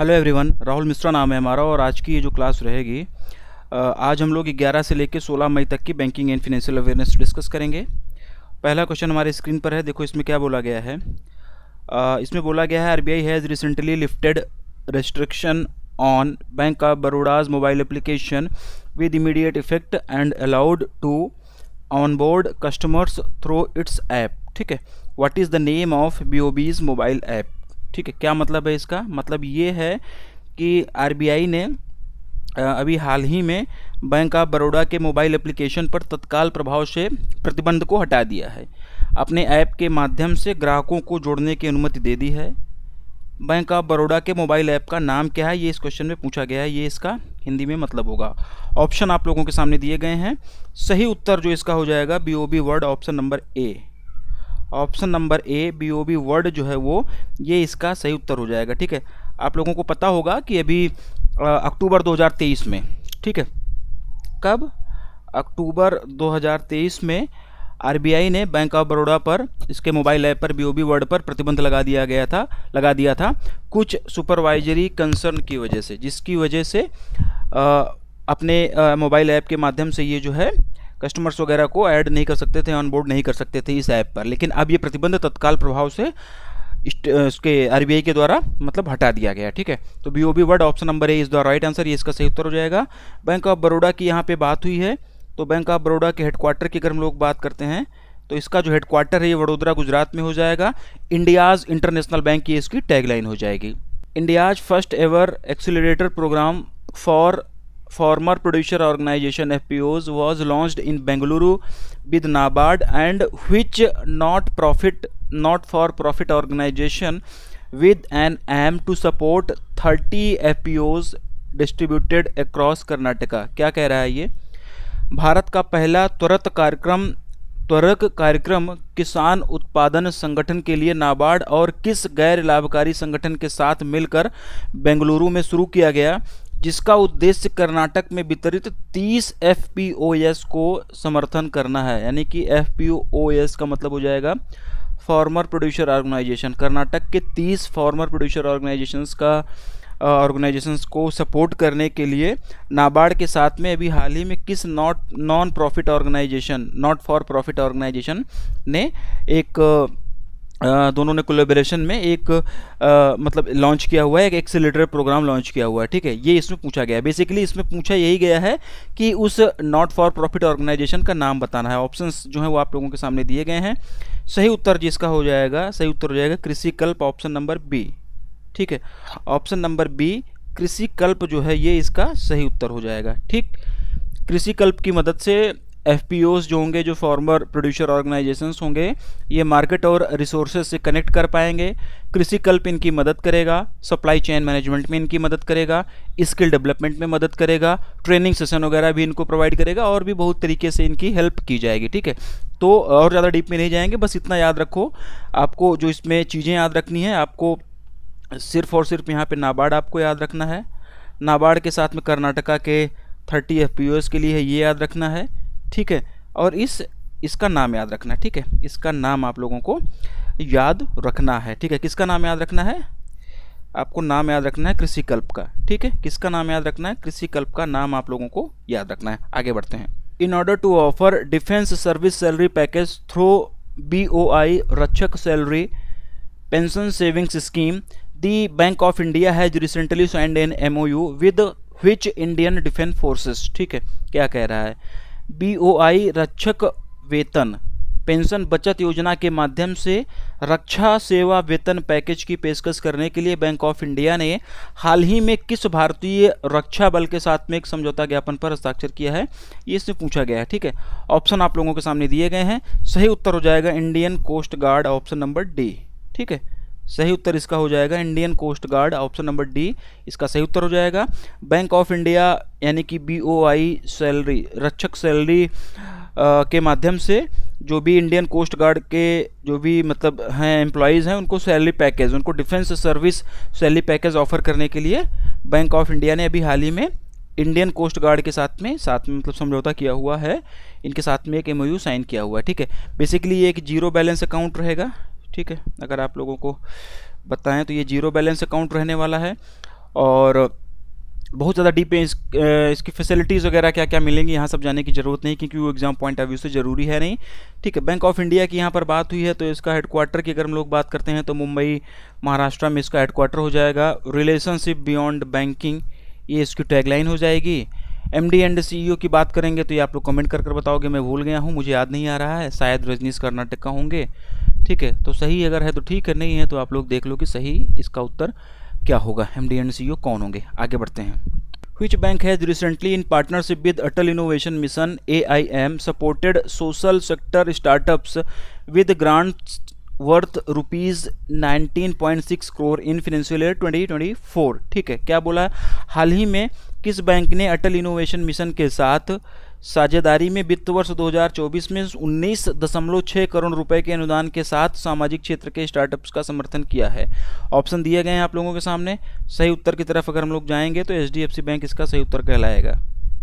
Hello everyone, Rahul Mishra नाम है हमारा और आज की ये जो क्लास रहेगी आज हम लोग 11 से लेकर 16 मई तक की banking and financial awareness discuss करेंगे। पहला क्वेश्चन हमारे स्क्रीन पर है। देखो इसमें क्या बोला गया है। इसमें बोला गया है RBI has recently lifted restriction on bank of Baroda's mobile application with immediate effect and allowed to onboard customers through its app. ठीक है, what is the name of BOB's mobile app. ठीक है, क्या मतलब है इसका? मतलब ये है कि आरबीआई ने अभी हाल ही में बैंक ऑफ बड़ौदा के मोबाइल एप्लीकेशन पर तत्काल प्रभाव से प्रतिबंध को हटा दिया है। अपने ऐप के माध्यम से ग्राहकों को जोड़ने की अनुमति दे दी है। बैंक ऑफ बड़ौदा के मोबाइल ऐप का नाम क्या है, ये इस क्वेश्चन में पूछा गया है। ये इसका हिंदी में मतलब होगा। ऑप्शन आप लोगों के सामने दिए गए हैं। सही उत्तर जो इसका हो जाएगा BOB word, option number A. Option number A BOB word जो है वो ये इसका सही उत्तर हो जाएगा। ठीक है, आप लोगों को पता होगा कि अभी अक्टूबर 2023 में, ठीक है, कब? अक्टूबर 2023 में आरबीआई ने बैंक ऑफ बड़ौदा पर इसके मोबाइल ऐप पर बीओबी वर्ड पर प्रतिबंध लगा दिया था कुछ सुपरवाइजरी कंसर्न की वजह से, जिसकी वजह से अपने मोबाइल ऐप के माध्यम से ये जो है कस्टमर्स वगैरह को ऐड नहीं कर सकते थे, ऑन बोर्ड नहीं कर सकते थे इस ऐप पर। लेकिन अब ये प्रतिबंध तत्काल प्रभाव से उसके आरबीआई के द्वारा मतलब हटा दिया गया। ठीक है, तो BOB word option number A is the right answer. ये इसका सही उत्तर हो जाएगा। बैंक ऑफ बड़ौदा की यहाँ पे बात हुई है, तो बैंक ऑफ बड़ौदा के हेडक्वार्टर की अगर हम लोग बात करते हैं तो इसका जो हेडक्वार्टर है ये वडोदरा गुजरात में हो जाएगा। इंडियाज़ इंटरनेशनल बैंक की इसकी टैगलाइन हो जाएगी। India's first ever accelerator programme for Former Producer Organization FPOs was launched in Bengaluru with NABARD and which not-for-profit organization with an aim to support 30 FPOs distributed across Karnataka। क्या कह रहा है ये? भारत का पहला त्वरित कार्यक्रम किसान उत्पादन संगठन के लिए नाबार्ड और किस गैर लाभकारी संगठन के साथ मिलकर बेंगलुरु में शुरू किया गया, जिसका उद्देश्य कर्नाटक में वितरित 30 FPOS को समर्थन करना है। यानी कि FPOS का मतलब हो जाएगा फार्मर प्रोड्यूसर ऑर्गेनाइजेशन। कर्नाटक के 30 फार्मर प्रोड्यूसर ऑर्गेनाइजेशंस को सपोर्ट करने के लिए नाबार्ड के साथ में अभी हाल ही में किस नॉट फॉर प्रॉफिट ऑर्गेनाइजेशन ने एक दोनों ने कोलैबोरेशन में एक मतलब लॉन्च किया हुआ है, एक एक्सीलरेटर प्रोग्राम लॉन्च किया हुआ है। ठीक है, ये इसमें पूछा गया है। बेसिकली इसमें पूछा यही गया है कि उस नॉट फॉर प्रॉफिट ऑर्गेनाइजेशन का नाम बताना है। ऑप्शंस जो है वो आप लोगों के सामने दिए गए हैं। सही उत्तर जिसका हो जाएगा, सही उत्तर हो जाएगा कृषि कल्प, ऑप्शन नंबर बी। ठीक है, ऑप्शन नंबर बी कृषि कल्प जो है ये इसका सही उत्तर हो जाएगा। ठीक, कृषि कल्प की मदद से FPOs जो होंगे, जो फार्मर प्रोड्यूसर ऑर्गेनाइजेशंस होंगे, ये मार्केट और रिसोर्सेज से कनेक्ट कर पाएंगे। कृषि कल्प इनकी मदद करेगा, सप्लाई चेन मैनेजमेंट में इनकी मदद करेगा, स्किल डेवलपमेंट में मदद करेगा, ट्रेनिंग सेशन वगैरह भी इनको प्रोवाइड करेगा और भी बहुत तरीके से इनकी हेल्प की जाएगी। ठीक है, तो और ज़्यादा डीप में नहीं जाएंगे, बस इतना याद रखो। आपको जो इसमें चीज़ें याद रखनी है, आपको सिर्फ और सिर्फ यहाँ पर नाबार्ड आपको याद रखना है। नाबार्ड के साथ में कर्नाटका के 30 FPOs के लिए है, ये याद रखना है। ठीक है, और इसका नाम याद रखना है। ठीक है, इसका नाम आप लोगों को याद रखना है। ठीक है, किसका नाम याद रखना है? आपको नाम याद रखना है कृषि कल्प का। ठीक है, किसका नाम याद रखना है? कृषि कल्प का नाम आप लोगों को याद रखना है। आगे बढ़ते हैं। In order to offer defence service salary package through BOI Rakshak salary pension savings scheme, the Bank of India has recently signed an MOU with which Indian defence forces. ठीक है, क्या कह रहा है? BOI रक्षक वेतन पेंशन बचत योजना के माध्यम से रक्षा सेवा वेतन पैकेज की पेशकश करने के लिए बैंक ऑफ इंडिया ने हाल ही में किस भारतीय रक्षा बल के साथ में एक समझौता ज्ञापन पर हस्ताक्षर किया है, ये इससे पूछा गया है। ठीक है, ऑप्शन आप लोगों के सामने दिए गए हैं। सही उत्तर हो जाएगा Indian Coast Guard, option number D. ठीक है, सही उत्तर इसका हो जाएगा Indian Coast Guard, option number D इसका सही उत्तर हो जाएगा। बैंक ऑफ इंडिया यानी कि BOI सैलरी रक्षक सैलरी के माध्यम से जो भी इंडियन कोस्ट गार्ड के जो भी मतलब हैं एम्प्लॉयज़ हैं, उनको सैलरी पैकेज, उनको defence service salary package offer करने के लिए बैंक ऑफ इंडिया ने अभी हाल ही में इंडियन कोस्ट गार्ड के साथ में मतलब समझौता किया हुआ है। इनके साथ में एक MOU साइन किया हुआ है। ठीक है, बेसिकली ये एक जीरो बैलेंस अकाउंट रहेगा। ठीक है, अगर आप लोगों को बताएं तो ये जीरो बैलेंस अकाउंट रहने वाला है और बहुत ज़्यादा डीप है। इसकी फैसिलिटीज़ वगैरह क्या क्या मिलेंगी यहाँ सब जाने की ज़रूरत नहीं, क्योंकि वो एग्जाम पॉइंट ऑफ व्यू से ज़रूरी है नहीं। ठीक है, बैंक ऑफ इंडिया की यहाँ पर बात हुई है, तो इसका हेडक्वार्टर की अगर हम लोग बात करते हैं तो मुंबई महाराष्ट्र में इसका हेडक्वार्टर हो जाएगा। रिलेशनशिप बियॉन्ड बैंकिंग, ये इसकी टैगलाइन हो जाएगी। एमडी एंड सीईओ की बात करेंगे तो ये आप लोग कमेंट कर कर बताओगे, मैं भूल गया हूँ, मुझे याद नहीं आ रहा है, शायद रजनीश कर्नाटक का होंगे। ठीक है, तो सही अगर है तो ठीक है, नहीं है तो आप लोग देख लो कि सही इसका उत्तर क्या होगा, एमडी एंड सीईओ कौन होंगे। आगे बढ़ते हैं। Which bank has recently in partnership with Atal Innovation Mission AIM supported social sector startups with grants worth rupees 19.6 crore in financial year 2024। ठीक है, क्या बोला, हाल ही में किस बैंक ने अटल इनोवेशन मिशन के साथ साझेदारी में वित्त वर्ष 2024 में 19.6 करोड़ रुपए के अनुदान के साथ सामाजिक क्षेत्र के स्टार्टअप्स का समर्थन किया है। ऑप्शन दिए गए हैं आप लोगों के सामने। सही उत्तर की तरफ अगर हम लोग जाएंगे तो HDFC बैंक इसका सही उत्तर कहलाएगा।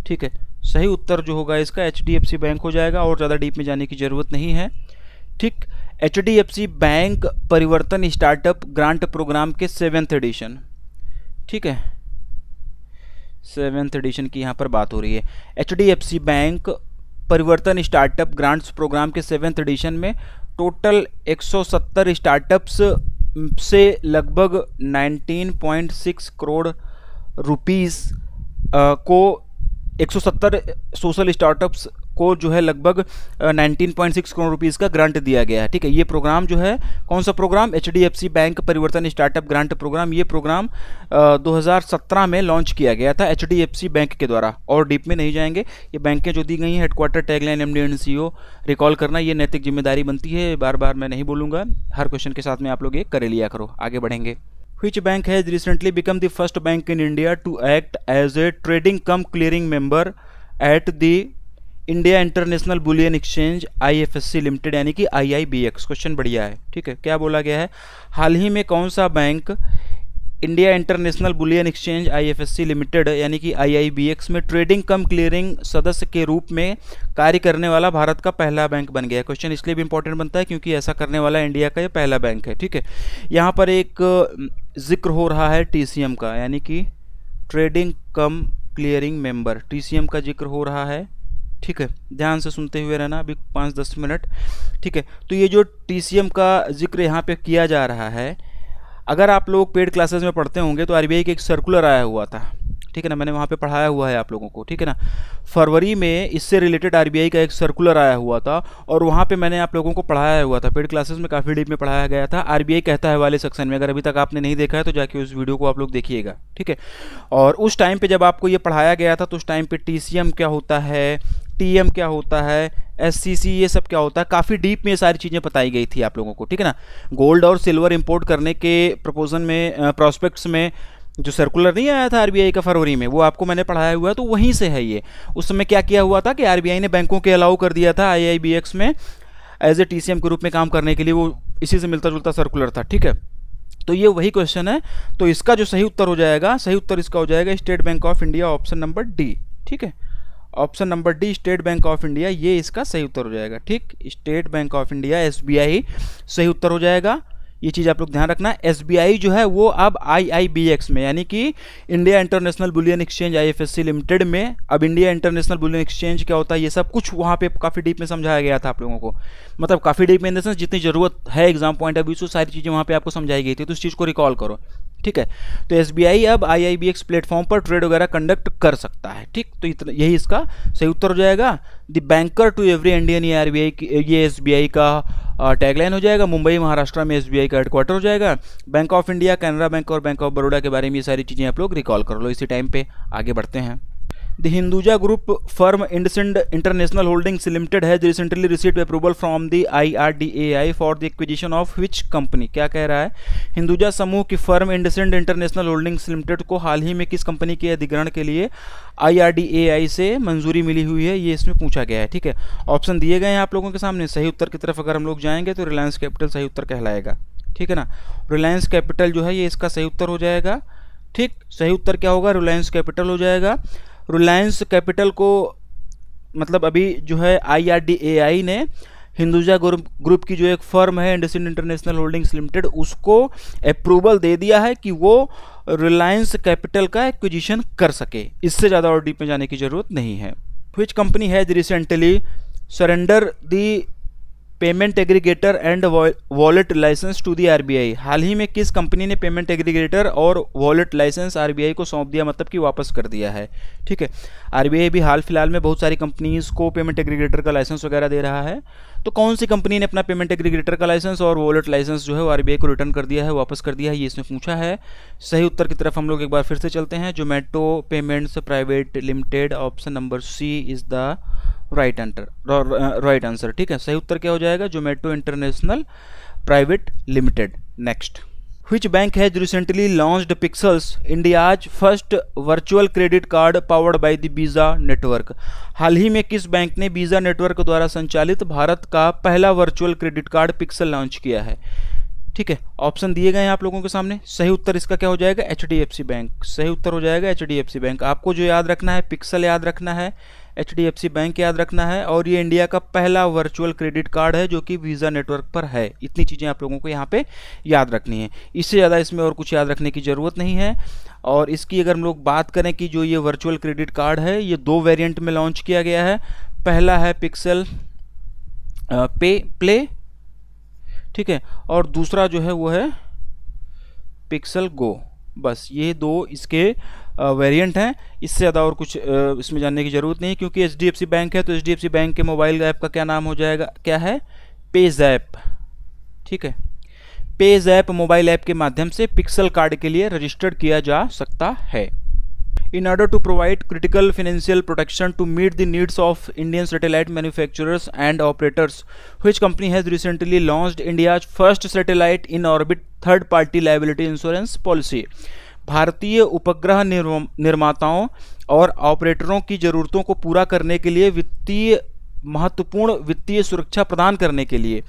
ठीक है, सही उत्तर जो होगा इसका HDFC बैंक हो जाएगा, और ज़्यादा डीप में जाने की ज़रूरत नहीं है। ठीक, HDFC बैंक परिवर्तन स्टार्टअप ग्रांट प्रोग्राम के 7th एडिशन, ठीक है 7th एडिशन की यहाँ पर बात हो रही है। HDFC बैंक परिवर्तन स्टार्टअप ग्रांट्स प्रोग्राम के 7th एडिशन में टोटल 170 स्टार्टअप्स से लगभग 19.6 करोड़ रुपीस को 170 सोशल स्टार्टअप्स को जो है लगभग 19.6 करोड़ रुपीस का ग्रांट दिया गया है। ठीक है, ये प्रोग्राम जो है कौन सा प्रोग्राम, HDFC बैंक परिवर्तन स्टार्टअप ग्रांट प्रोग्राम। ये प्रोग्राम 2017 में लॉन्च किया गया था HDFC बैंक के द्वारा। और डीप में नहीं जाएंगे, ये बैंकें जो दी गई हैं, headquarter, tagline, MD and CEO recall करना ये नैतिक जिम्मेदारी बनती है। बार बार मैं नहीं बोलूँगा, हर क्वेश्चन के साथ में आप लोग ये कर लिया करो। आगे बढ़ेंगे। Which bank has recently become the first bank in India to act as a trading cum clearing member at the India international bullion exchange IFSC limited यानी कि IIBX। क्वेश्चन बढ़िया है। ठीक है, क्या बोला गया है, हाल ही में कौन सा bank India international bullion exchange IFSC limited यानी कि IIBX में ट्रेडिंग कम क्लियरिंग सदस्य के रूप में कार्य करने वाला भारत का पहला बैंक बन गया। क्वेश्चन इसलिए भी इंपॉर्टेंट बनता है क्योंकि ऐसा करने वाला इंडिया का ये पहला बैंक है। ठीक है, यहाँ पर एक जिक्र हो रहा है TCM का, यानी कि ट्रेडिंग कम क्लियरिंग मेंबर, TCM का जिक्र हो रहा है। ठीक है, ध्यान से सुनते हुए रहना अभी 5-10 मिनट। ठीक है, तो ये जो TCM का जिक्र यहाँ पे किया जा रहा है, अगर आप लोग पेड क्लासेस में पढ़ते होंगे तो RBI का एक सर्कुलर आया हुआ था। ठीक है ना, मैंने वहाँ पे पढ़ाया हुआ है आप लोगों को। ठीक है ना, फरवरी में इससे रिलेटेड RBI का एक सर्कुलर आया हुआ था और वहाँ पे मैंने आप लोगों को पढ़ाया हुआ था, पेड क्लासेस में काफ़ी डीप में पढ़ाया गया था। RBI कहता है वाले सेक्शन में, अगर अभी तक आपने नहीं देखा है तो जाके उस वीडियो को आप लोग देखिएगा। ठीक है, और उस टाइम पे जब आपको ये पढ़ाया गया था तो उस टाइम पे TCM क्या होता है, TM क्या होता है, SCC ये सब क्या होता है, काफ़ी डीप में ये सारी चीज़ें बताई गई थी आप लोगों को। ठीक है ना, गोल्ड और सिल्वर इंपोर्ट करने के प्रपोजल में प्रॉस्पेक्ट्स में जो सर्कुलर नहीं आया था RBI का फरवरी में, वो आपको मैंने पढ़ाया हुआ है, तो वहीं से है ये। उस समय क्या किया हुआ था कि RBI ने बैंकों के अलाउ कर दिया था IIBX में एज ए TCM के रूप में काम करने के लिए, वो इसी से मिलता जुलता सर्कुलर था। ठीक है, तो ये वही क्वेश्चन है। तो इसका जो सही उत्तर हो जाएगा, सही उत्तर इसका हो जाएगा state bank of India, option number D. ठीक है, option number D state bank of India, ये इसका सही उत्तर हो जाएगा। ठीक, state bank of India SBI सही उत्तर हो जाएगा। ये चीज़ आप लोग ध्यान रखना। SBI जो है वो अब IIBX में यानी कि India international bullion exchange IFSC limited में, अब इंडिया इंटरनेशनल बुलियन एक्सचेंज क्या होता है ये सब कुछ वहाँ पे काफ़ी डीप में समझाया गया था आप लोगों को। मतलब काफ़ी डीप में इन द सेंस जितनी ज़रूरत है एग्जाम पॉइंट ऑफ व्यू से सारी चीज़ें वहाँ पे आपको समझाई गई थी, तो उस चीज़ को रिकॉल करो। ठीक है, तो SBI अब IIBX प्लेटफॉर्म पर ट्रेड वगैरह कंडक्ट कर सकता है। ठीक, तो इतना यही इसका सही उत्तर हो जाएगा। The banker to every Indian, ये RBI ये SBI का टैगलाइन हो जाएगा। मुंबई महाराष्ट्र में SBI का हेडक्वार्टर हो जाएगा। Bank of India, Canara bank और बैंक ऑफ बड़ौदा के बारे में ये सारी चीज़ें आप लोग रिकॉल कर लो इसी टाइम पे। आगे बढ़ते हैं। The Hinduja group firm IndusInd international holdings limited has recently received approval from the IRDAI for the acquisition of which company. क्या कह रहा है, हिंदुजा समूह की firm IndusInd international holdings limited को हाल ही में किस कंपनी के अधिग्रहण के लिए IRDAI से मंजूरी मिली हुई है, ये इसमें पूछा गया है। ठीक है, ऑप्शन दिए गए हैं आप लोगों के सामने। सही उत्तर की तरफ अगर हम लोग जाएंगे तो रिलायंस कैपिटल सही उत्तर कहलाएगा। ठीक है ना, रिलायंस कैपिटल जो है ये इसका सही उत्तर हो जाएगा। ठीक, सही उत्तर क्या होगा, रिलायंस कैपिटल हो जाएगा। रिलायंस कैपिटल को मतलब अभी जो है IRDAI ने हिंदुजा ग्रुप की जो एक फर्म है इंडसइंड इंटरनेशनल होल्डिंग्स लिमिटेड, उसको अप्रूवल दे दिया है कि वो रिलायंस कैपिटल का एक्विजिशन कर सके। इससे ज़्यादा और डीप में जाने की जरूरत नहीं है। Which company has recently surrender the payment aggregator and wallet licence to the RBI. हाल ही में किस कंपनी ने पेमेंट एग्रीगेटर और वॉलेट लाइसेंस आरबीआई को सौंप दिया, मतलब कि वापस कर दिया है। ठीक है, आरबीआई भी हाल फिलहाल में बहुत सारी कंपनीज को पेमेंट एग्रीगेटर का लाइसेंस वगैरह दे रहा है। तो कौन सी कंपनी ने अपना पेमेंट एग्रीगेटर का लाइसेंस और वॉलेट लाइसेंस जो है वो आरबीआई को रिटर्न कर दिया है, वापस कर दिया है, ये इसमें पूछा है। सही उत्तर की तरफ हम लोग एक बार फिर से चलते हैं। Zomato payments private limited, option number C is the right answer. ठीक है, सही उत्तर क्या हो जाएगा? Zomato international private limited. Next, which bank has recently launched pixels, India's first virtual credit card powered by the Visa network. हाल ही में किस बैंक ने वीजा नेटवर्क द्वारा संचालित भारत का पहला virtual credit card pixel launch किया है? ठीक है, ऑप्शन दिए गए हैं आप लोगों के सामने। सही उत्तर इसका क्या हो जाएगा? HDFC bank. सही उत्तर हो जाएगा एचडीएफसी बैंक। आपको जो याद रखना है, पिक्सल याद रखना है, एचडीएफसी बैंक याद रखना है, और ये इंडिया का पहला वर्चुअल क्रेडिट कार्ड है जो कि वीज़ा नेटवर्क पर है। इतनी चीज़ें आप लोगों को यहाँ पे याद रखनी है, इससे ज़्यादा इसमें और कुछ याद रखने की ज़रूरत नहीं है। और इसकी अगर हम लोग बात करें कि जो ये वर्चुअल क्रेडिट कार्ड है, ये 2 वेरिएंट में लॉन्च किया गया है। पहला है पिक्सल प्ले, ठीक है, और दूसरा जो है वो है पिक्सल गो। बस ये 2 इसके वेरिएंट हैं, इससे ज़्यादा और कुछ इसमें जानने की ज़रूरत नहीं, क्योंकि एचडीएफसी बैंक है तो एचडीएफसी बैंक के मोबाइल ऐप का क्या नाम हो जाएगा? क्या है? पेज़ैप। ठीक है, पेज़ैप मोबाइल ऐप के माध्यम से पिक्सल कार्ड के लिए रजिस्टर्ड किया जा सकता है। In order to provide critical financial protection to meet the needs of Indian satellite manufacturers and operators, which company has recently launched India's first satellite in orbit third-party liability insurance policy? भारतीय उपग्रह निर्माताओं और ऑपरेटरों की ज़रूरतों को पूरा करने के लिए महत्वपूर्ण वित्तीय सुरक्षा प्रदान करने के लिए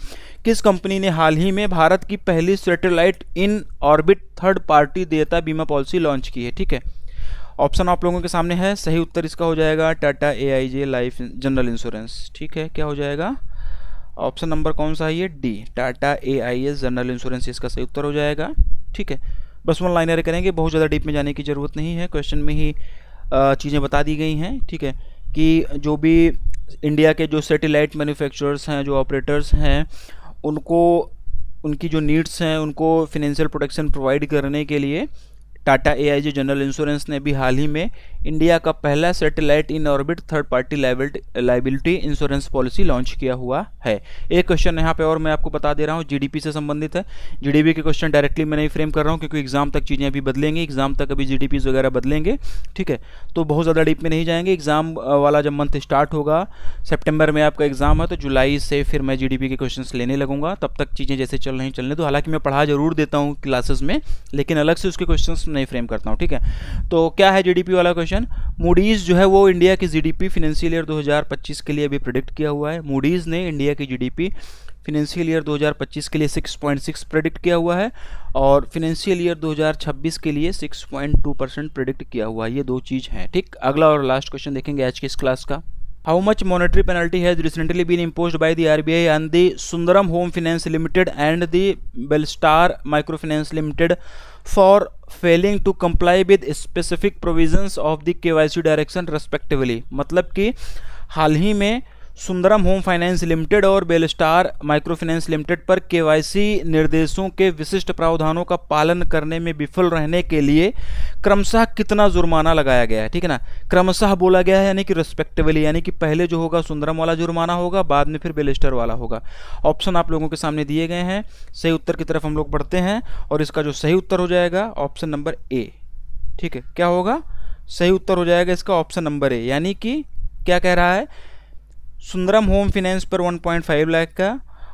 किस कंपनी ने हाल ही में भारत की पहली satellite in orbit third party देयता बीमा पॉलिसी लॉन्च की है? ठीक है, ऑप्शन आप लोगों के सामने है। सही उत्तर इसका हो जाएगा टाटा एआईजे लाइफ जनरल इंश्योरेंस। ठीक है, क्या हो जाएगा? ऑप्शन नंबर कौन सा है? ये D, Tata AIS general insurance इसका सही उत्तर हो जाएगा। ठीक है, बस 1 लाइनर करेंगे, बहुत ज़्यादा डीप में जाने की ज़रूरत नहीं है, क्वेश्चन में ही चीज़ें बता दी गई हैं। ठीक है, कि जो भी इंडिया के जो सैटेलाइट मैन्युफैक्चरर्स हैं, जो ऑपरेटर्स हैं, उनको उनकी जो नीड्स हैं उनको फिनेंशियल प्रोटेक्शन प्रोवाइड करने के लिए टाटा एआईजी जनरल इंश्योरेंस ने भी हाल ही में इंडिया का पहला satellite in orbit third party liability insurance policy launch किया हुआ है। एक क्वेश्चन यहाँ पे और मैं आपको बता दे रहा हूँ, जीडीपी से संबंधित है। जीडीपी के क्वेश्चन डायरेक्टली मैं नहीं फ्रेम कर रहा हूँ, क्योंकि एग्जाम तक चीज़ें अभी बदलेंगी, एग्जाम तक अभी जीडीपी वगैरह बदलेंगे। ठीक है, तो बहुत ज़्यादा डीप में नहीं जाएंगे। एग्जाम वाला जब मंथ स्टार्ट होगा, सितंबर में आपका एग्जाम है, तो जुलाई से फिर मैं जीडीपी के क्वेश्चन लेने लगूंगा। तब तक चीज़ें जैसे चल रही चलने दो। हालांकि मैं पढ़ा जरूर देता हूँ क्लासेस में, लेकिन अलग से उसके क्वेश्चन नहीं फ्रेम करता हूँ। ठीक है, तो क्या है जीडीपी वाला क्वेश्चन? मूडीज जो है वो इंडिया की जीडीपी फिनेंशियल ईयर 2025 के लिए अभी प्रेडिक्ट किया हुआ है। मूडीज ने इंडिया की जीडीपी फिनेंशियल ईयर 2025 के लिए 6.6 प्रेडिक्ट किया हुआ है, और फिनेंशियल ईयर 2026 के लिए 6.2% प्रेडिक्ट किया हुआ है। ये 2 चीज़ हैं। ठीक, अगला और लास्ट क्वेश्चन देखेंगे आज के इस क्लास का। How much monetary penalty has recently been imposed by the RBI on the Sundaram Home Finance Limited and the Belstar Micro Finance Limited for failing to comply with specific provisions of the KYC direction respectively? मतलब कि हाल ही में Sundaram Home Finance limited और Belstar Micro Finance limited पर KYC निर्देशों के विशिष्ट प्रावधानों का पालन करने में विफल रहने के लिए क्रमशः कितना जुर्माना लगाया गया है? ठीक है ना, क्रमशः बोला गया है, यानी कि रिस्पेक्टिवली, यानी कि पहले जो होगा सुंदरम वाला जुर्माना होगा, बाद में फिर बेलस्टार वाला होगा। ऑप्शन आप लोगों के सामने दिए गए हैं। सही उत्तर की तरफ हम लोग बढ़ते हैं, और इसका जो सही उत्तर हो जाएगा ऑप्शन नंबर ए। ठीक है, क्या होगा? सही उत्तर हो जाएगा इसका ऑप्शन नंबर ए। यानी कि क्या कह रहा है? सुंदरम होम फाइनेंस पर 1.5 लाख का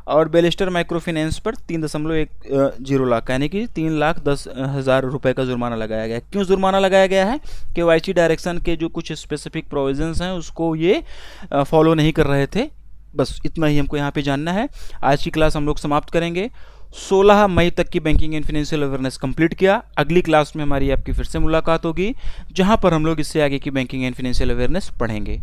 और बेलस्टार माइक्रो फाइनेंस पर 3.10 लाख का, यानी कि 3,10,000 रुपये का जुर्माना लगाया गया है। क्यों जुर्माना लगाया गया है? केवाईसी डायरेक्शन के जो कुछ स्पेसिफिक प्रोविजंस हैं उसको ये फॉलो नहीं कर रहे थे। बस इतना ही हमको यहाँ पे जानना है। आज की क्लास हम लोग समाप्त करेंगे। 16 मई तक की banking and financial awareness complete किया। अगली क्लास में हमारी आपकी फिर से मुलाकात होगी, जहाँ पर हम लोग इससे आगे की बैंकिंग एंड फाइनेंशियल अवेयरनेस पढ़ेंगे।